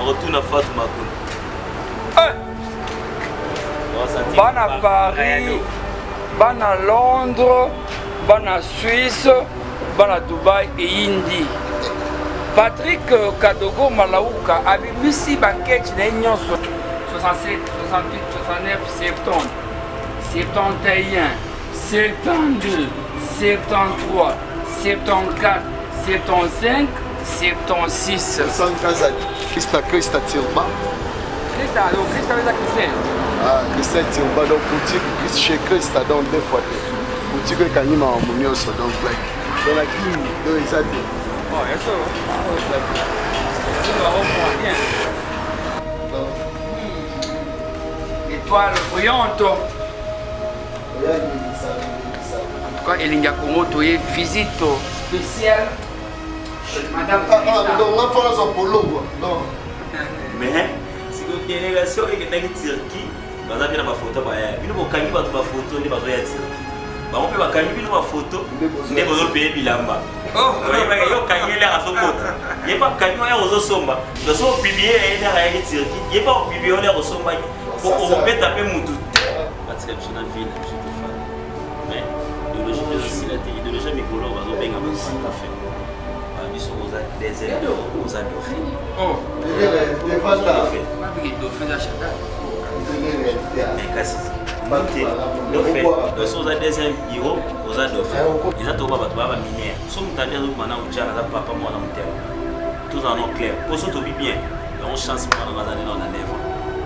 retourne à Fatou Makoun. Bana Paris, bana Londres, bana Suisse, bana Dubaï et Indi. Patrick Kadogo Malauka a bimisi banquette na nyonso 67, 68, 69, 70, 71, 72, 73, 74, 75, 76. Christa Tirba. Christa avec la Christelle. Ah, Christa Tirba, donc boutique chez Christa, donc 2 fois. Boutique que Kanima a monnaie aussi, donc like. Dans la clinique, donc ils ont dit. Oh, il y a ça. Étoile brillante. En tout cas, Elinga Congo, tu es visite spéciale chez Madame Christa. Donc, on va faire un polo. Mais, si vous avez une délégation et que vous avez Turquie, vous avez une photo. Vous avez une photo, vous avez une photo. On peut pas une photo, vous avez payé Bilamba. Oh, il y a un photo. Il n'y a pas de camion aux Somba. Nous sommes publiés et il y a un Turquie. Il n'y a pas de publié aux Somba. On peut taper Moutou. Parce que je suis dans la ville, je suis fan. Mais l'idéologie de l'idéologie Mikolo va nous bénir avec un café. Nous sommes aux déserts, aux dauphins. Oh, les dauphins. Les dauphins à Chata. Mais qu'est-ce que nous sommes à des héros aux dauphins. Ils ont tout le minière. Nous sommes à des maintenant où Diana papa moi dans le terre. Tout en nom clair. Pour ça tout bien. On chance moi dans les années dans la lèvre.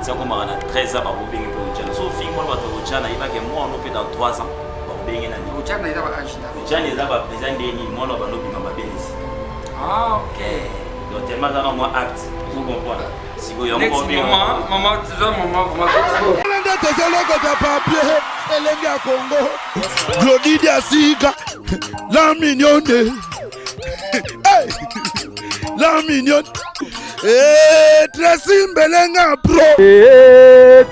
C'est comme on a 13 ans pour bien pour Diana. Sauf que moi pour Diana il va que moi on peut dans 3 ans pour bien l'année. Diana il va agiter. Diana il va présenter des moi on va nous bien ma belle ici. Ah OK. Donc tellement dans moi acte. Vous comprenez? Si vous y avez maman, tu vois maman papier, Elenga Congo, Glodidia Sika, la mignonne, la mignonne, Tracy Mbelenga Pro,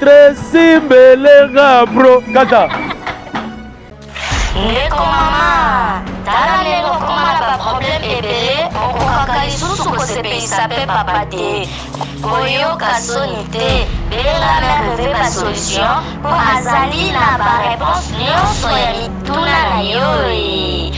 Tracy Mbelenga Pro, Kata. Ndeko mama, tala lelo koma na problème ebele, okokaka lisusu kosepelisa pe papa te. Koyoka soni te, benga merve ba solution, po azali na ba réponse nyonso ya mituna na yo.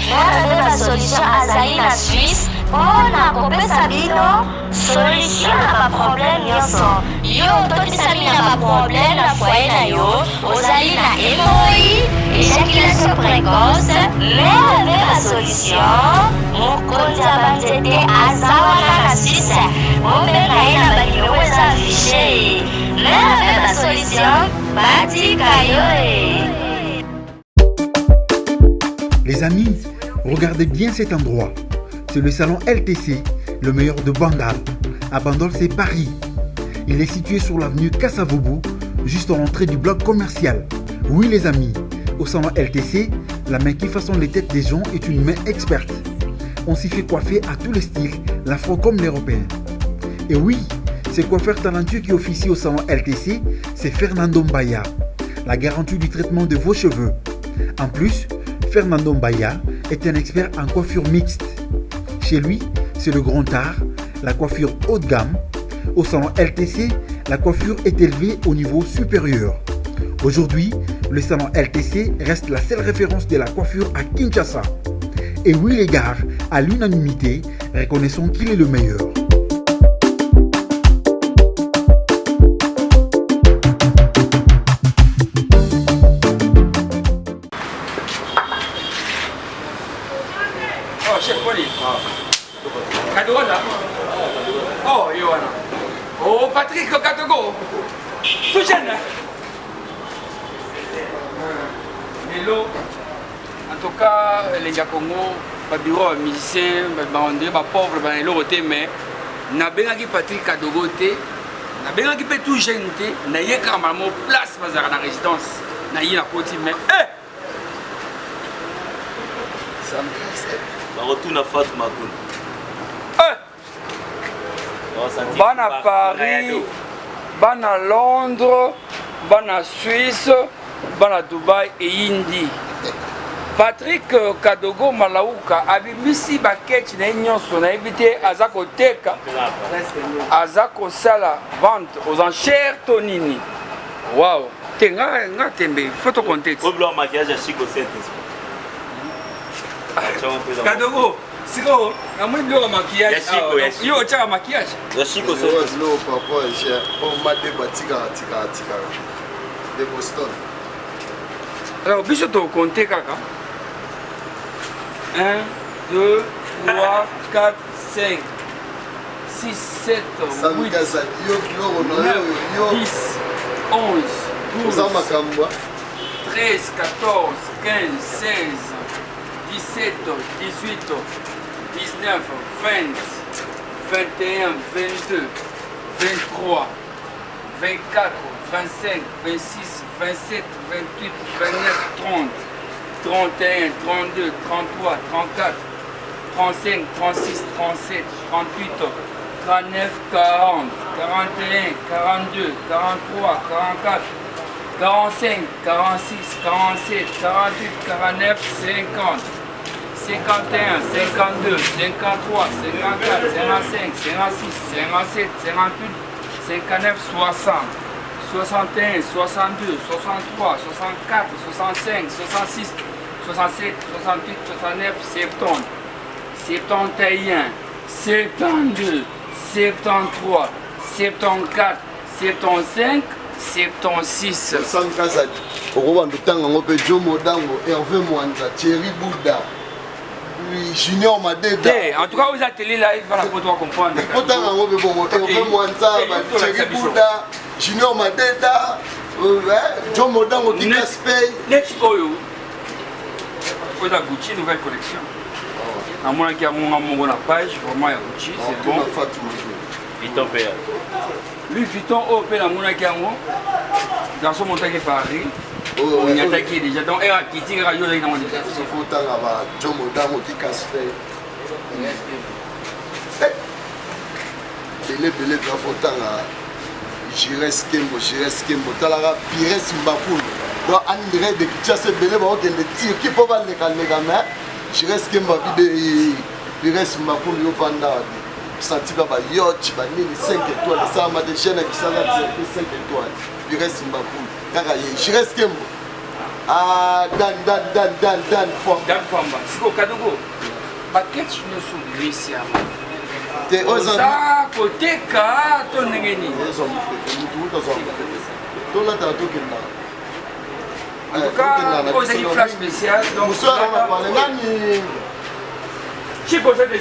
Merve ba solution azali na Suisse, mpona kopesa bino solution na ba problème nyonso. Yo totisa bino na ba problème na foyer na yo, ozali na hémorroïde, éjaculation précoce, merve ba solution, mokonzi ya banzete aza wana na Suisse, obenga ye na banimero eza affiché. Merve ba solution, batika yo. Les amis, regardez bien cet endroit. C'est le salon LTC, le meilleur de Bandal. À Bandol, c'est Paris. Il est situé sur l'avenue Kassavobo, juste à l'entrée du bloc commercial. Oui les amis, au salon LTC, la main qui façonne les têtes des gens est une main experte. On s'y fait coiffer à tous les styles, l'afro comme l'européen. Et oui, ce coiffeur talentueux qui officie au salon LTC, c'est Fernando Mbaya, la garantie du traitement de vos cheveux. En plus, Fernando Mbaya est un expert en coiffure mixte. Chez lui, c'est le grand art, la coiffure haut de gamme. Au salon LTC, la coiffure est élevée au niveau supérieur. Aujourd'hui, le salon LTC reste la seule référence de la coiffure à Kinshasa. Et oui les gars, à l'unanimité, reconnaissons qu'il est le meilleur. Oh, chef Poli. Kadogo là. Oh, Yohana. Oh, Patrick Kadogo. Tout jeune. Hello. En tout cas, les gars Congo, les bureaux musiciens, les pauvres, les lotés, mais na bengaki Patrick Kadogo te, na bengaki pe tout jeune te, na yé carrément place bazar na résidence, na yé na poti mais ça me casse. On retourne à Fatou Makoun. Bana Paris, bana Londres, bana Suisse, bana Dubaï et Indi. Patrick Kadogo Malauka abimisi baketch na nyonso na éviter azako teka azako sala vente aux enchères tonini. Wow, tenga ngatembe photo contexte. Au blanc maquillage à Chico 7. Kadogo, siko na mwe blanc maquillage. Yo tcha maquillage. Ya Chico 7. Lo papa j'ai on m'a débattu tika de Boston. Alors biso to compter kaka. 1, 2, 3, 4, 5, 6, 7, 8, 10, 11, 12, 13, 14, 15, 16, 17, 18, 19, 20, 21, 22, 23, 24, 25, 26, 27, 28, 29, 30. 31, 32, 33, 34, 35, 36, 37, 38, 39, 40, 41, 42, 43, 44, 45, 46, 47, 48, 49, 50, 51, 52, 53, 54, 55, 56, 57, 58, 59, 60. 61, 62, 63, 64, 65, 66, 67, 68, 69, 70, 71, 72, 73, 74, 75, 76. Junior Madeda. En tout cas, vous êtes télé live, voilà pour toi comprendre. Junior Madeda, John Modango qui Gaspey. Next Oyo. Vous avez Gucci, nouvelle collection. À moins qu'il y a mon page, vraiment il y a Gucci, c'est bon. Vuitton père. Lui, Vuitton, oh, la mouna qui a moi. Garçon monté qui Paris. On y a attaqué déjà. Donc, il y a qui tire à Yola dans mon déjà. C'est pour tant là-bas, John Modango qui Gaspey. Belé, Grafotan là. Jires Kembo, Talara, Pires Mbapoul. Donc, André de Kichase Belé, il y a des tirs qui peuvent aller dans les gamins. Jires Kembo, Pires Mbapoul, il y a des sentiments, il y a 5 étoiles, ça m'a des chaînes qui sont 5 étoiles. Pires Mbapoul, Jires Kembo. Ah, Dan Famba. Dan Famba, c'est au Kadogo. Paquet, je ne suis pas ici. Ça, côté ka, ton nengeni. En tout cas, vous avez une flash spéciale. Donc, Chico, c'est des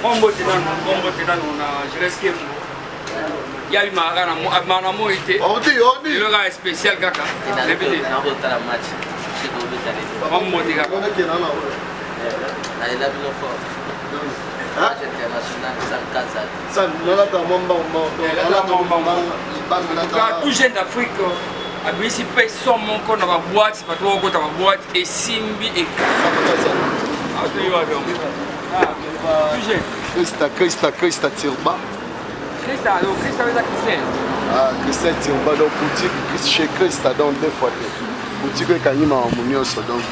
Mon botte je reste il y a eu Manamo été. Le gars est spécial, Kaka. Répétez. Mon botte, tout jeune d'Afrique, si personne mon dans la boîte, pas trop dans la boîte et Simbi et Christa Tirba. Christa avec la Christelle. Ah, Christelle Tirba, donc boutique chez Christa, donc deux fois. Boutique avec Kanima en Mounioso, donc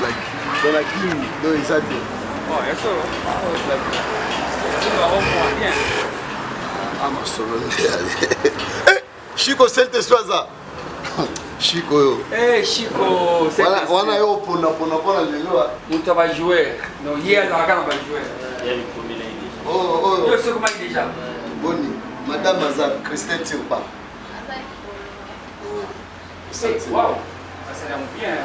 dans la clinique, donc ils ont dit. Oh, il y a ça. Ah, ma soeur, Chico, c'est le soir. Chico. Eh, Chico, c'est le soir. On a eu pour le lois. On va jouer. Non, hier, on va jouer. Oh. Je sais comment il est déjà. Boni, Madame Azab, Christelle Tirpa. Waouh, ça s'est bien.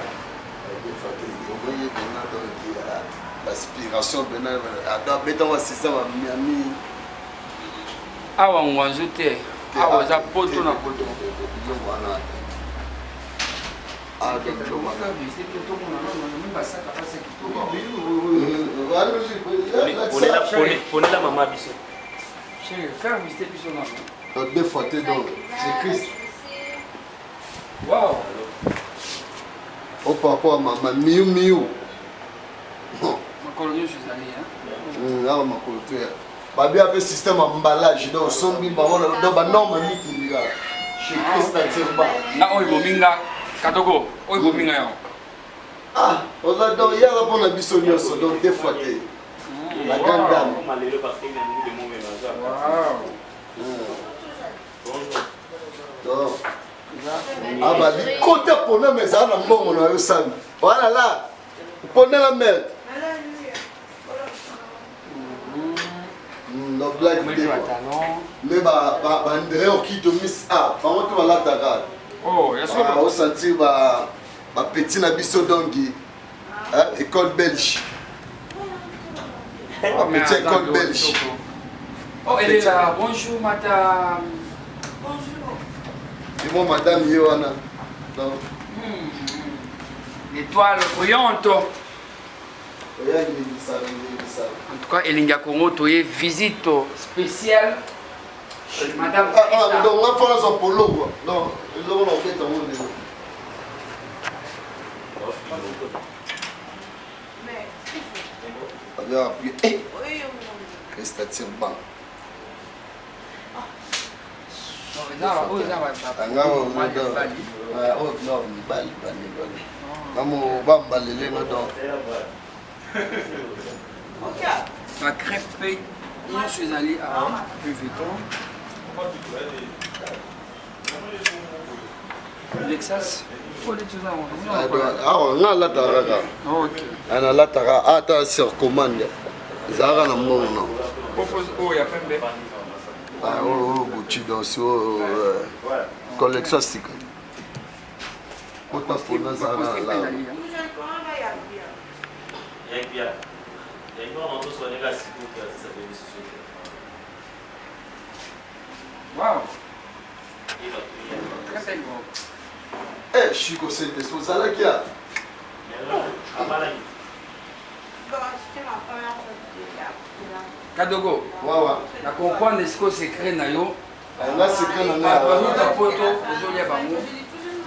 L'aspiration, Miami. Ah, on va ajouter. Ah, on va poto na poto. Ah, on est la maman biso. Chérie, faire visiter biso na. Deux fois t'es donc, c'est Christ. Waouh. Oh papa, maman, miou. Ma colonie, je suis allé, hein. Là, ma colonie. Babi avait système emballage, donc son bimba, donc bah non, mamie qui l'a. Chez Christ, na oyo bominga Kadogo, oyo bominga yo. Ah, on a donc hier pour la bisogno so donc deux fois que la grande dame. Donc ah bah du côté pour nous mais ça na mbongo na yo sami. Voilà là. Pour la merde. No black mais bah André qui te miss ah par contre voilà ta oh ya so on sentir bah petit na biso dongi école belge petit école belge oh elle est là bonjour madame bonjour c'est moi madame Yohana donc l'étoile brillante. En tout cas, Elinga Congo, tu es visite spéciale chez madame. Ah, donc on va faire son polo. Non, ils ont fait un monde. On va appuyer. Reste à tirer bas. La crêpe paye, je suis allé à Louis Vuitton. Lexus. Ah, on a la taraga. Ok. On a la taraga. Ah, tu as sur commande. Zara na mon nom. Propose. Oh, il y a plein de. Ah, oh, Gucci dans collection stick. Kota pona Zara là. Wow. Eh, Chico, c'est des choses à la kia. Kadogo. Wawa. Na comprendre ce que c'est secret na yo. Là c'est que na na. Pas ta photo, vous allez bango.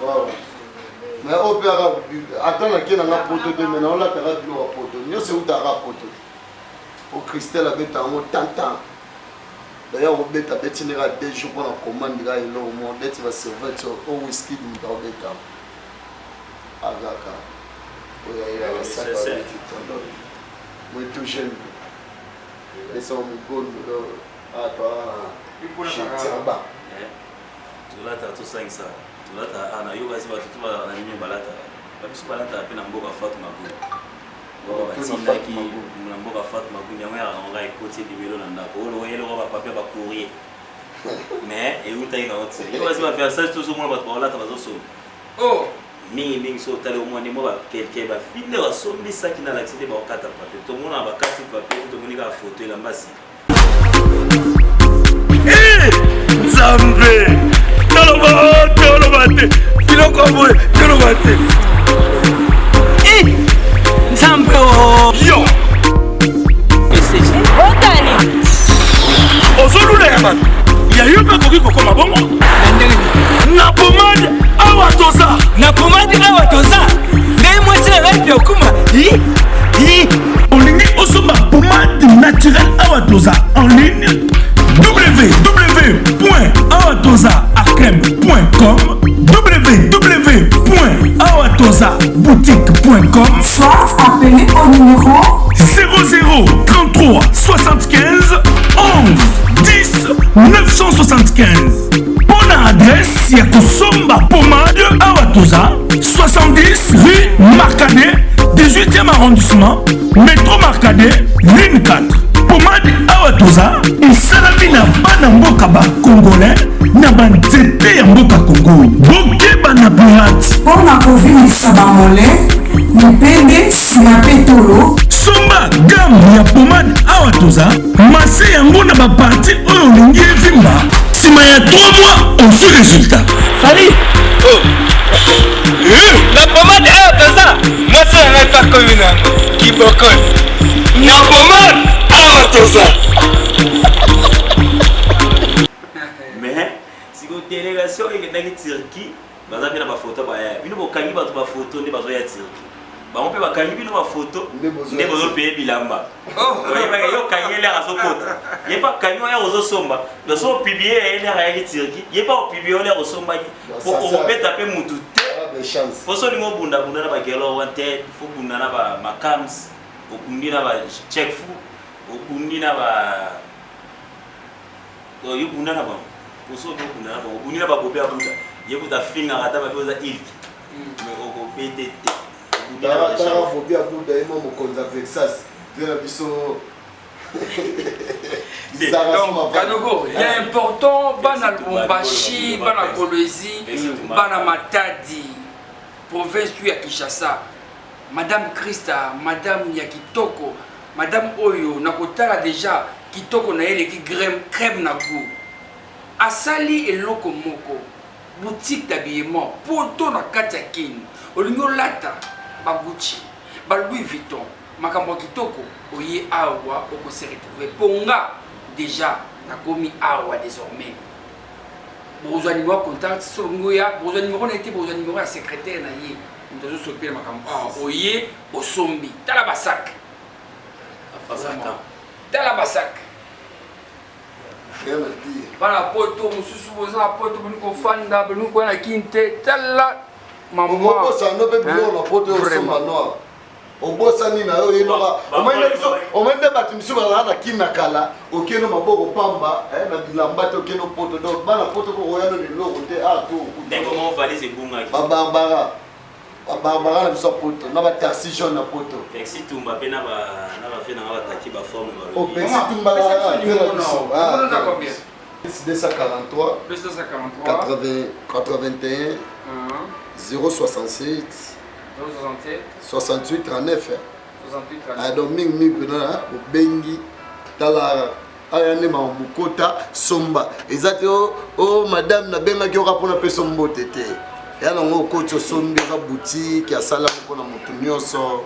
Wawa. Mais opéra attends la kia na photo de maintenant là tu as du photo. Nous c'est où tu as photo. Au Christelle avec ta mot tantan. D'ailleurs, on bête à bêtinera des jours pour la commande là et là au monde tu vas servir au whisky du temps bêta. Agaka. Oui, ça va être moi tout jeune. Et ça me gonne à toi. Je tiens bas. Tu l'as tout ça ça. Tu l'as ana yo kasi ba tout ba na nyumba balata. Ba biso balata pe na mboka Fatuma ko. Bo batina ki na mboka Fatuma ko nyama ya on ga écouter de vélo na ndako. O yelo ba papier ba courrier. Mais et où t'as une autre. Yo kasi ba faire ça tout ce monde ba balata ba zo. Oh mingi so tale au moins ni mo ba quelqu'un ba fille wa sombi ça qui na l'accès ba okata papier. Tout le monde ba kati papier tout le monde ga photo la mbasi. Zambe Tolobate Kilokoboy Tolobate Zambe Yo Otani Ozolule man ya yope koki kokoma bongo na pomade awa toza ngai mwasi na ngai okuma olingi osomba pomade naturelle awa toza en ligne www.awatozaarcrème.com www.awatozaboutique.com Soit appelé au numéro 00 33 75 11 10 975. Bonne adresse, il y a Kosomba Pomade Awatoza 70 rue Marcadet 18e arrondissement métro Marcadet ligne 4. Pomade Awatoza et Salamina Banamboka ba Congolais na banzete ya mboka Congo bokeba na pirate mpona kovilisa bamole mipende na petolo somba gamme ya pomade Awatoza mase yango na baparti oyo olingi evimba nsima ya 3 mois ozwi résultat Salut. La pomade Awatoza mwasi na ngai pakomi nango kibokoni na pomade Awatoza. Mais si vous avez une délégation et que vous avez Turquie, vous avez une photo. Vous avez une photo de Turquie. On peut faire une photo de pays bilamba. Il n'y a pas de photo. Il n'y a pas de somba. Il n'y a pas de Turquie. Il n'y a pas de somba. Pour qu'on peut taper mon tout. chance. Pour ça, nous bunda bunda na ba gelo wanted, faut bunda na ba makams, au bundi na ba check fou, au bundi na ba yo bunda na ba. Pour ça, nous bunda na ba, au bundi na ba bobé bunda. Yo buta finga ata ba boza ilk. Mais au BTT. Tara faut bien bunda et mon konza Texas. Bien biso. Donc, Kanogo, il est important, Bana Lubumbashi, Bana Kolwezi, Bana Matadi, province ya Kinshasa, Madame Christa, Madame Yakitoko, Madame Oyo, Nakotala déjà, Kitoko na ele ki crème na goût. Asali eloko moko, boutique d'habillement, poto na katiakin, olingo lata, ba Gucci, ba Louis Vuitton. Makambo kitoko oye awa oko se retrouver ponga déjà nakomi awa désormais besoin numéro contact songoya besoin numéro na été besoin numéro ya secrétaire na ye ndozo sopela makambo oye osombi tala basak tala basak bana poto mususu boza poto boni ko fanda boni ko na kinte tala maman ça no pe bilo na poto osomba noir. Obosani na yo inoka omende batu misuba na kina kala okeno maboko pamba na bilamba to okeno poto do bana poto ko oyano ni loko te to ndeko mo fali se bunga ki barbara na biso poto na ba taxi jaune na poto Pexi tumba pe na ba fe na ba taki ba forme ba o Pexi tumba na combien 243 81 067 68 39 donc mingi pena bengi tala ayane ma mukota somba ezate o madame na benga ki okapona pe sombote te yana ngo kocho sombi za boutique ya sala mpona mutu nyonso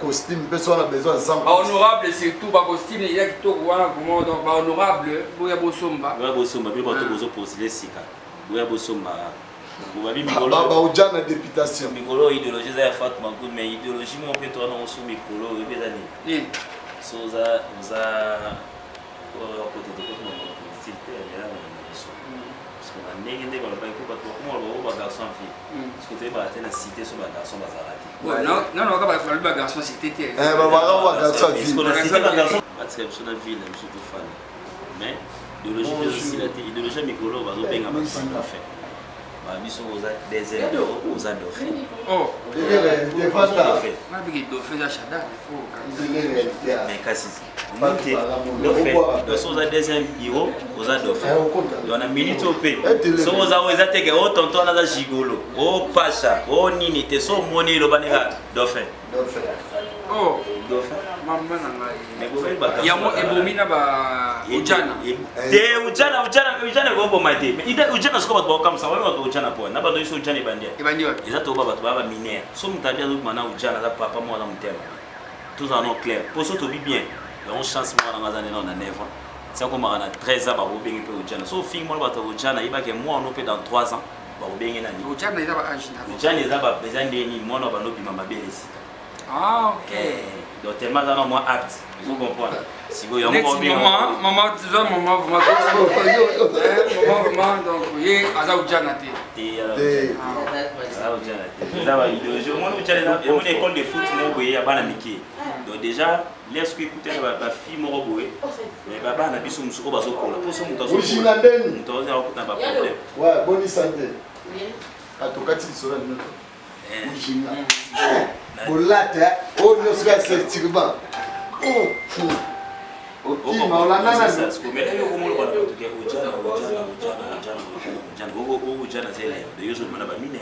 costume pe so na besoin sans honorable surtout ba costume ya kitoko wana comment donc ba honorable boya bosomba bi bato bozo poser sika boya bosomba baujana députation mikolo idéologie za ya Fatma Goud mais idéologie mo pe to na osu mikolo ebezani so za côté de côté cité ya so parce que on ndenge ndenge ba ko ba to ko ba garçon fille parce que te ba tena cité so ba garçon ba zarati non ka ba garçon cité te ba garçon fille parce que cité ba garçon ba très sur la ville monsieur to fan mais idéologie mikolo ba zo benga ba fait biso oza désert oza dauphin mais kasi so oza deuxième hero oza dauphin donc na minute ope so oza teke o tonton aza gigolo o pasha o nini te so omoni eloba ndenge dauphin yango ebomi na ba ujana te ujana koboma te ujana siko bato bakokamisa babi bato ujana po na bato iso ujana ebandia eza toba bato baba minere so moto abi azokima na ujana aza papa moko aza motema tozala no clair po so tobi bien yango chance moko nanga aza neno na 9 ans siakomaka na 13 ans bakobengi mpe ujana so fingi mwana bato ujana yebake mwa ono mpe dans 3 ans bakobenge nani ujana eza ndeni mwana banobima mabele esika Ah, ok. Donc, tellement dans moi apte, vous comprenez. Si vous avez maman, tu vois, maman, donc, il y a un janate. Une école de foot, il y a un Mickey. Donc, déjà, laisse écouter la fille, mon robot. Mais Baba n'a pas son souko baso pour la potion. Ouais, bonne santé. À tout cas, tu seras bolata o no sika certificat ok ma la nana c'est comme elle est comme le bana to ke ujana ujana c'est là de yoso bana ba mine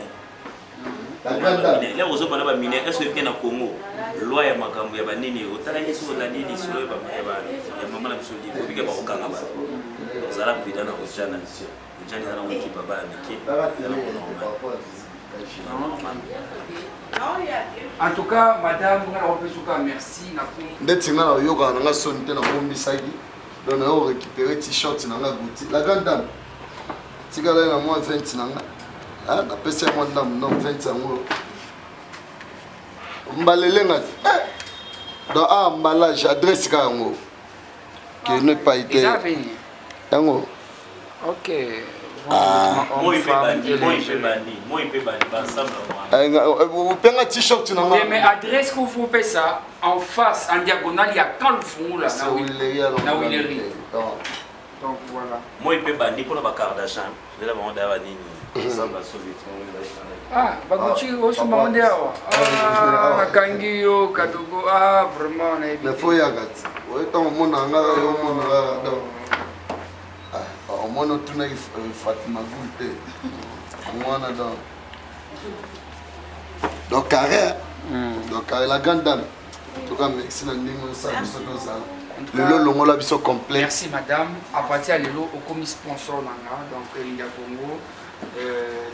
là ozo bana ba mine est-ce que na Congo loi ya makambo ya banini otala yeso la nini solo ba ya mama na biso di ko bika ba okanga ba zala bidana ujana na ukipa ba mike en tout cas, madame, merci. Ndeti nga na yoga na nga sonite na bombisaki. Donc na récupérer t-shirt na nga gouti. La grande dame. Tigala na moi 20 na nga. Ah, na pesa moi dame non 20 yango. Mbalele nga. Donc emballage adresse ka yango. Que ne pas été. Yango. Yango. OK. Moi il peut bandi ensemble. Upenga t-shirt na moi. Mais adresse que vous faites ça en face, en diagonale, il y a quand le fond là. Na Willery. Donc voilà. Moi il peut bandi pour la Kardashian. De la maman d'Avani. Ah, Baguchi, aussi maman d'Awa. Ah, Kangio, Kadogo. Ah, vraiment. Mais faut y aller. Ouais, tant mon anga, mon anga. Au moins on tourne Fatima Goulte. Moi on a donc carré. Donc carré la grande dame. En tout cas, merci Nandingo ça ça. Le longo la biso complet. Merci madame. À partir de l'élo, au commis sponsor nanga donc Linga Congo.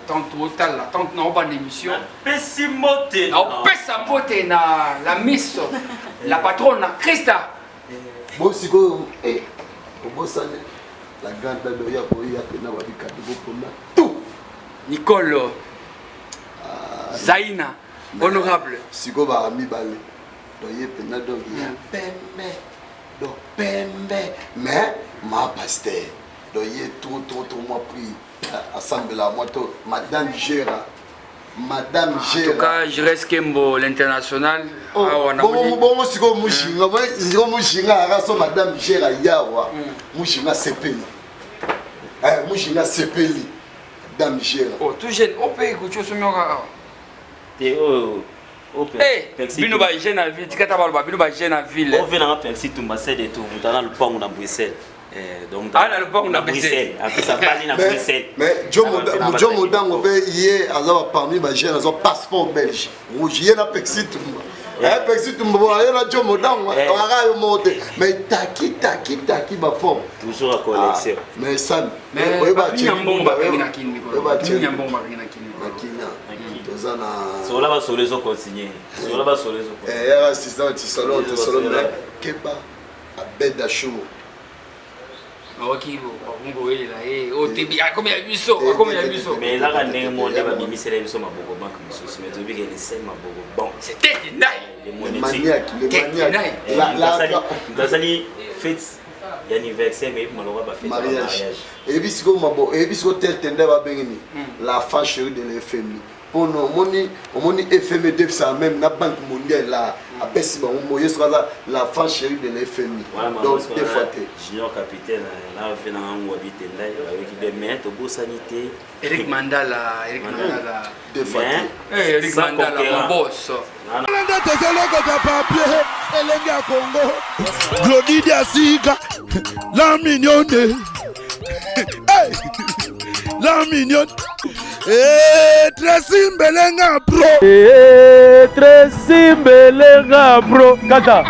Tantôt tal tant non pas d'émission. Pessimote. On pesa mote na la miss la patronne Christa. Bon siko bon ça la grande dame de ya na ba bikadi pour tout. Nicole Zaina honorable. Siko ba ami balé. Donc y pena donc ya pembe. Donc pembe mais ma pasteur. Donc y tout moi pris assemblée la moto madame Gera. Madame Gera. En tout cas, je reste Kembo l'international. Bon siko mushinga, moi siko mushinga raso madame Gera yawa. Mushinga sepeli. Mushinga sepeli. Madame Gera. Oh, tout jeune, on peut écouter ce mioka. Bino ba jeune à ville, tikata ba bino ba jeune à ville. On vient na Percy Tumba c'est de tout, mutana le pont na Bruxelles. Donc dans le pont na Bruxelles. Après ça parle na Bruxelles. Mais Joe Modango be yé azaba parmi ba jeune azo passeport belge. Moujié na Percy Tumba. Percy Tumba ba na Joe Modango, ara yo mote. Mais taki ba forme. Toujours à collection. Mais ça mais ba nyambomba na kini ko. Nyambomba na kini. Sola va solezo continuer. Sola va solezo. Assistant du salon Keba Abeda Chou. Ok, bon, oh, combien il y a biso, combien il y a biso. Mais là, quand on monde va bimisser les biso ma bobo banque monsieur, mais tu veux que les scènes ma bobo bon. C'était les maniaques. Dans les fêtes d'anniversaire, mais malheureusement pas fait mariage. Et puis ce que tel tendait va bénir la fin chérie de l'FMI. Pour nous, on FMI de ça même la banque mondiale là, après si on moyen sur la fin chérie de l'FMI. Donc des fois junior capitaine là fait dans un habité là avec des maîtres au sanité. Eric Mandala. Des fois. Eric Mandala mon boss. Glody Diasiga, la mignonne. La mignonne. Tracy Mbelenga bro. Tracy Mbelenga bro. Kata.